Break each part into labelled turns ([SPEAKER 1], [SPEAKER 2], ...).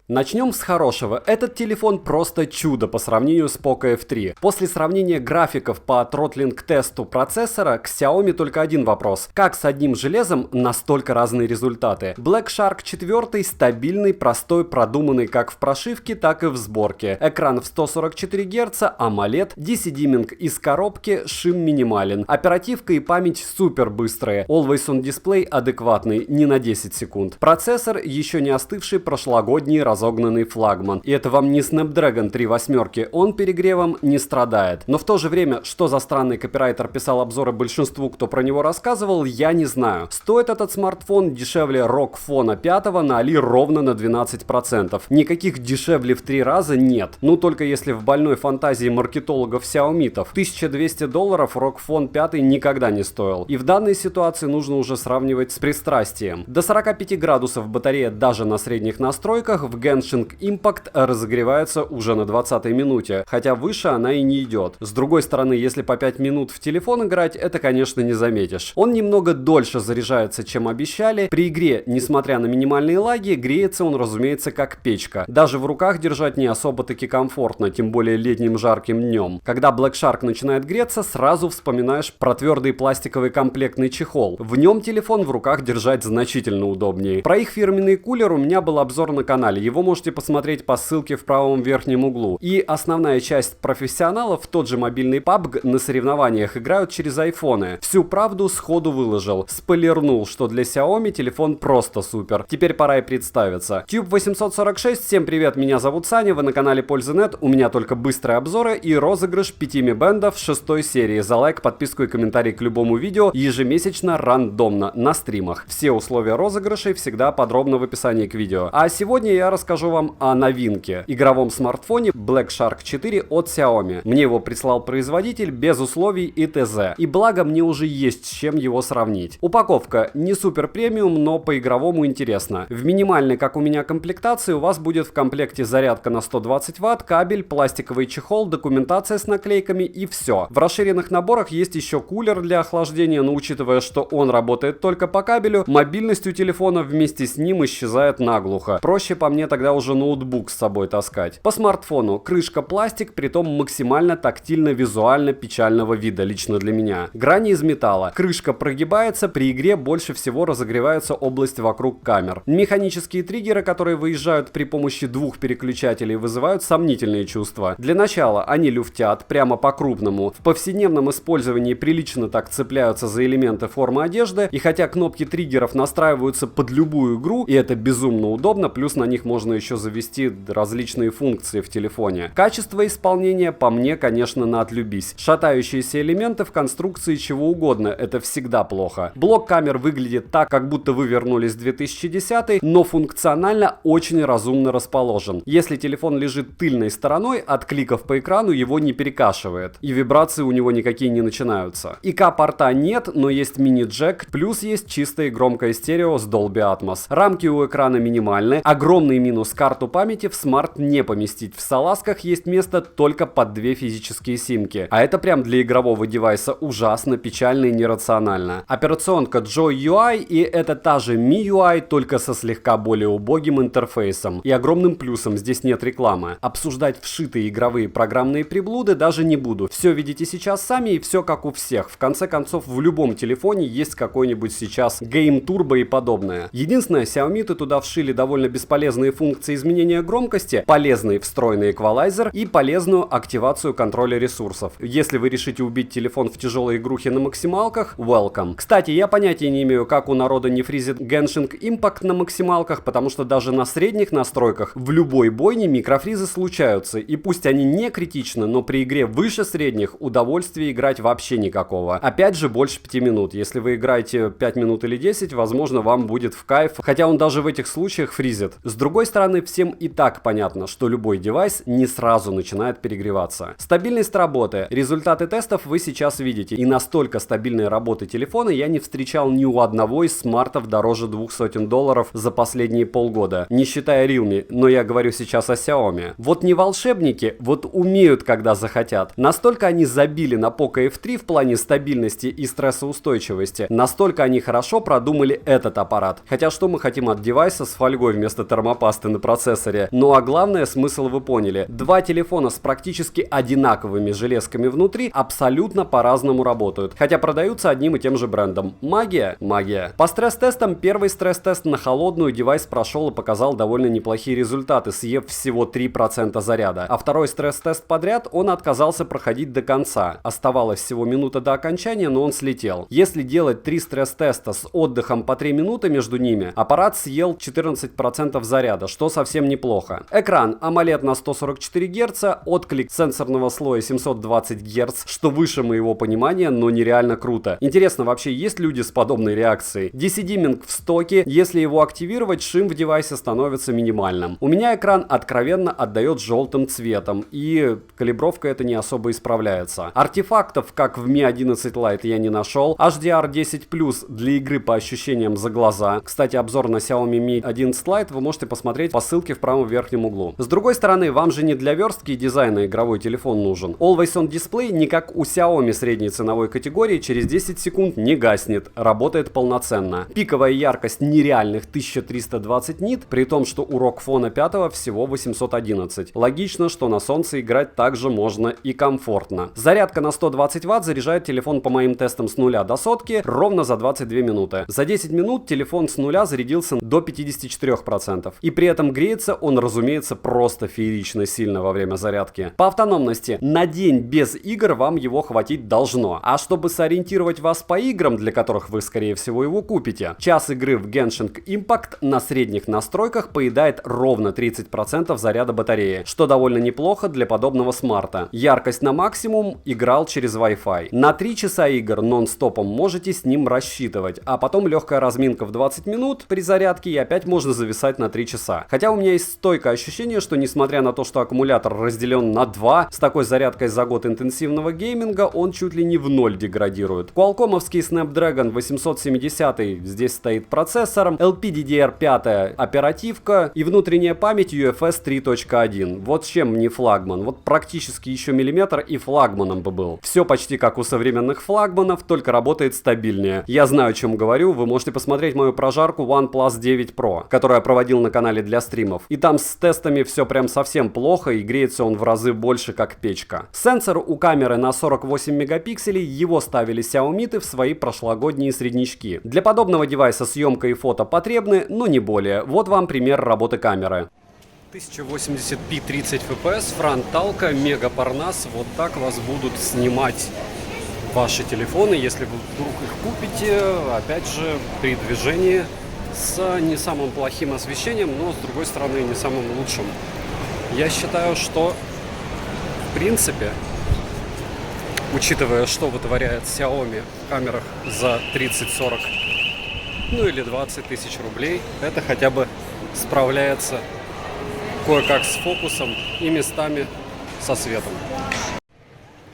[SPEAKER 1] Начнем с хорошего. Этот телефон просто чудо по сравнению с Poco F3. После сравнения графиков по тротлинг-тесту процессора к Xiaomi только один вопрос. Как с одним железом настолько разные результаты? Black Shark 4 стабильный, простой, продуманный как в прошивке, так и в сборке. Экран в 144 Гц, AMOLED, DC-диминг из коробки, шим минимален. Оперативка и память супер быстрые. Always on Display адекватный, не на 10 секунд. Процессор еще не остывший прошлогодний разогнанный флагман. И это вам не Snapdragon 3 восьмерки, он перегревом не страдает. Но в то же время, что за странный копирайтер писал обзоры большинству, кто про него рассказывал, я не знаю. Стоит этот смартфон дешевле ROG Phone 5 на Али ровно на 12%. Никаких дешевле в 3 раза нет. Ну только если в больной фантазии маркетологов Xiaomi-тов. $1200 ROG Phone 5 никогда не стоил. И в данной ситуации нужно уже сравнивать с пристрастием. До 45 градусов батарея даже на средних настройках в Genshin Impact разогревается уже на 20-й минуте, хотя выше она и не идет. С другой стороны, если по 5 минут в телефон играть, это, конечно, не заметишь. Он немного дольше заряжается, чем обещали. При игре, несмотря на минимальные лаги, греется он, разумеется, как печка. Даже в руках держать не особо-таки комфортно, тем более летним жарким днем. Когда Black Shark начинает греться, сразу вспоминаешь про твердый пластиковый комплектный чехол. В нем телефон в руках держать значительно удобнее. Про их фирменный кулер у меня был обзор на канале, его можете посмотреть по ссылке в правом верхнем углу. И основная часть профессионалов, тот же мобильный PUBG, на соревнованиях играют через айфоны. Всю правду сходу выложил, спойлернул, что для Xiaomi телефон просто супер. Теперь пора и представиться. Tube 846, всем привет, меня зовут Саня, вы на канале Пользы.нет, у меня только быстрые обзоры и розыгрыш 5 Mi Band'ов 6 серии. За лайк, подписку и комментарий к любому видео ежемесячно рандомно на стримах. Все условия розыгрышей всегда подробно в описании к видео. А сегодня я расскажу вам о новинке. Игровом смартфоне Black Shark 4 от Xiaomi. Мне его прислал производитель без условий и ТЗ. И благо мне уже есть с чем его сравнить. Упаковка не супер премиум, но по игровому интересно. В минимальной, как у меня, комплектации у вас будет в комплекте зарядка на 120 Вт, кабель, пластиковый чехол, документация с наклейками и все. В расширенных наборах есть еще кулер для охлаждения, но учитывая, что он работает только по кабелю, мобильность у телефона вместе с ним исчезает наглухо. Проще по мне тогда уже ноутбук с собой таскать. По смартфону крышка пластик, притом максимально тактильно-визуально печального вида лично для меня. Грани из металла. Крышка прогибается, при игре больше всего разогревается область вокруг камер. Механические триггеры, которые выезжают при помощи двух переключателей, вызывают сомнительные чувства. Для начала они люфтят прямо по-крупному. В повседневном использовании прилично так цепляются за элементы формы одежды, и хотя кнопки триггеров настраиваются под любую игру, и это безумно удобно, плюс на них можно еще завести различные функции в телефоне. Качество исполнения по мне, конечно, на отлюбись. Шатающиеся элементы в конструкции чего угодно, это всегда плохо. Блок камер выглядит так, как будто вы вернулись в 2010, но функционально очень разумно расположен. Если телефон лежит тыльной стороной, от кликов по экрану его не перекашивает, и вибрации у него никакие не начинаются. ИК-порта нет, но есть мини-джек, плюс есть чистое громкое стерео с Dolby Atmos. Рамки у экрана минимальны. Огромный минус: карту памяти в смарт не поместить. В салазках есть место только под 2 физические симки. А это прям для игрового девайса ужасно, печально и нерационально. Операционка Joy UI, и это та же MIUI, только со слегка более убогим интерфейсом. И огромным плюсом: здесь нет рекламы. Обсуждать вшитые игровые программные приблуды даже не буду. Все видите сейчас сами, и все как у всех. В конце концов, в любом телефоне есть какой-нибудь сейчас Game Turbo и подобное. Единственное, Xiaomi туда вшили довольно бесполезные функции изменения громкости, полезный встроенный эквалайзер и полезную активацию контроля ресурсов. Если вы решите убить телефон в тяжелой игрухе на максималках, welcome. Кстати, я понятия не имею, как у народа не фризит Genshin Impact на максималках, потому что даже на средних настройках в любой бойне микрофризы случаются, и пусть они не критичны, но при игре выше средних удовольствия играть вообще никакого. Опять же, больше 5 минут. Если вы играете 5 минут или 10, возможно, вам будет в кайф, хотя он даже в этих случаях фризит. С другой стороны, всем и так понятно, что любой девайс не сразу начинает перегреваться. Стабильность работы. Результаты тестов вы сейчас видите, и настолько стабильной работы телефона я не встречал ни у одного из смартов дороже $200 за последние полгода, не считая Realme, но я говорю сейчас о Xiaomi. Вот не волшебники, вот умеют, когда захотят. Настолько они забили на Poco F3 в плане стабильности и стрессоустойчивости, настолько они хорошо продумали этот аппарат. Хотя что мы хотим от девайса с фольгой вместо термопасты контрасты на процессоре. Ну а главное, смысл вы поняли. Два телефона с практически одинаковыми железками внутри абсолютно по-разному работают, хотя продаются одним и тем же брендом. Магия? Магия. По стресс-тестам, первый стресс-тест на холодную девайс прошел и показал довольно неплохие результаты, съев всего 3% заряда. А второй стресс-тест подряд он отказался проходить до конца. Оставалось всего минута до окончания, но он слетел. Если делать 3 стресс-теста с отдыхом по 3 минуты между ними, аппарат съел 14% заряда, что совсем неплохо. Экран AMOLED на 144 Гц, отклик сенсорного слоя 720 Гц, что выше моего понимания, но нереально круто. Интересно, вообще есть люди с подобной реакцией? DC-димминг в стоке, если его активировать, шим в девайсе становится минимальным. У меня экран откровенно отдает желтым цветом, и калибровка это не особо исправляется. Артефактов, как в Mi 11 Lite, я не нашел. HDR10 Plus для игры по ощущениям за глаза. Кстати, обзор на Xiaomi Mi 11 Lite вы можете посмотреть по ссылке в правом верхнем углу. С другой стороны, вам же не для верстки и дизайна игровой телефон нужен. Always On Display не как у Xiaomi средней ценовой категории через 10 секунд не гаснет, работает полноценно. Пиковая яркость нереальных 1320 нит, при том, что у ROG Phone 5 всего 811. Логично, что на солнце играть также можно и комфортно. Зарядка на 120 Вт заряжает телефон по моим тестам с 0 до сотки ровно за 22 минуты. За 10 минут телефон с нуля зарядился до 54%. И при этом греется он, разумеется, просто феерично сильно во время зарядки. По автономности, на день без игр вам его хватить должно. А чтобы сориентировать вас по играм, для которых вы, скорее всего, его купите, час игры в Genshin Impact на средних настройках поедает ровно 30% заряда батареи, что довольно неплохо для подобного смарта. Яркость на максимум, играл через Wi-Fi. На 3 часа игр нон-стопом можете с ним рассчитывать, а потом легкая разминка в 20 минут при зарядке и опять можно зависать на 3 часа. Хотя у меня есть стойкое ощущение, что несмотря на то, что аккумулятор разделен на 2, с такой зарядкой за год интенсивного гейминга он чуть ли не в ноль деградирует. Qualcomm'овский Snapdragon 870 здесь стоит процессором, LPDDR5 оперативка и внутренняя память UFS 3.1. Вот чем не флагман. Вот практически еще миллиметр и флагманом бы был. Все почти как у современных флагманов, только работает стабильнее. Я знаю, о чем говорю, вы можете посмотреть мою прожарку OnePlus 9 Pro, которую я проводил на канале для стримов. И там с тестами все прям совсем плохо, и греется он в разы больше, как печка. Сенсор у камеры на 48 мегапикселей, его ставили Xiaomi в свои прошлогодние среднячки. Для подобного девайса съемка и фото потребны, но не более. Вот вам пример работы камеры. 1080p 30 fps, фронталка, мега парнас. Вот так вас будут снимать ваши телефоны, если вы вдруг их купите, опять же, при движении с не самым плохим освещением, но с другой стороны не самым лучшим. Я считаю, что в принципе, учитывая, что вытворяет Xiaomi в камерах за 30-40, ну или 20 тысяч рублей, это хотя бы справляется кое-как с фокусом и местами со светом.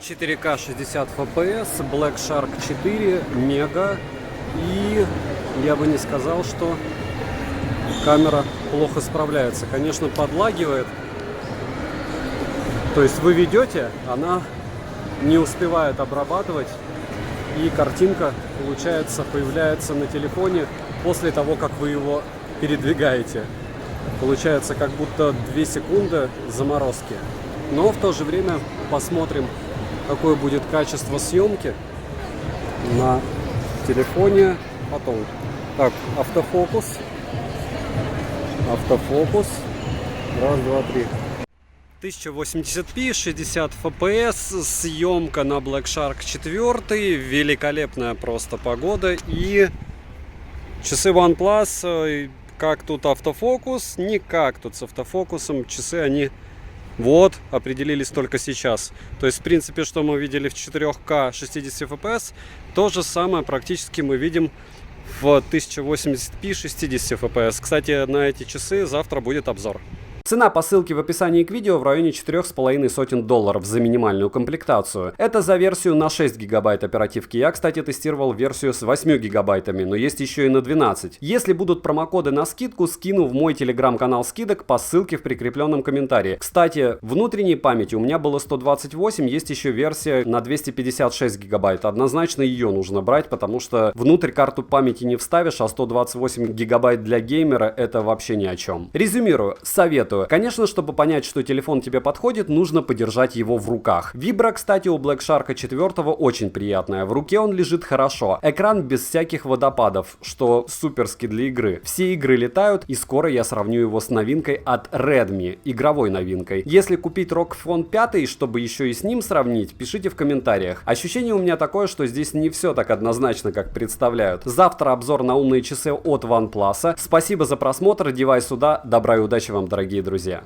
[SPEAKER 1] 4К 60 FPS, Black Shark 4, мега, и я бы не сказал, что камера плохо справляется. Конечно, подлагивает, то есть вы ведете, она не успевает обрабатывать, и картинка, получается, появляется на телефоне после того, как вы его передвигаете. Получается, как будто 2 секунды заморозки. Но в то же время посмотрим, какое будет качество съемки на телефоне потом. Так, автофокус. Автофокус. Раз, два, три. 1080p, 60 fps, съемка на Black Shark 4, великолепная просто погода и часы OnePlus. Как тут автофокус? Никак тут с автофокусом. Часы они вот определились только сейчас. То есть в принципе, что мы видели в 4К 60 fps, то же самое практически мы видим в 1080p 60 fps. Кстати, на эти часы завтра будет обзор. Цена по ссылке в описании к видео в районе 4,5 сотен долларов за минимальную комплектацию. Это за версию на 6 гигабайт оперативки. Я, кстати, тестировал версию с 8 гигабайтами, но есть еще и на 12. Если будут промокоды на скидку, скину в мой телеграм-канал скидок по ссылке в прикрепленном комментарии. Кстати, внутренней памяти у меня было 128, есть еще версия на 256 гигабайт. Однозначно ее нужно брать, потому что внутрь карту памяти не вставишь, а 128 гигабайт для геймера это вообще ни о чем. Резюмирую, советую. Конечно, чтобы понять, что телефон тебе подходит, нужно подержать его в руках. Вибра, кстати, у Black Shark 4 очень приятная. В руке он лежит хорошо. Экран без всяких водопадов, что суперски для игры. Все игры летают, и скоро я сравню его с новинкой от Redmi, игровой новинкой. Если купить ROG Phone 5, чтобы еще и с ним сравнить, пишите в комментариях. Ощущение у меня такое, что здесь не все так однозначно, как представляют. Завтра обзор на умные часы от OnePlus. Спасибо за просмотр, девайс сюда. Добра и удачи вам, дорогие друзья.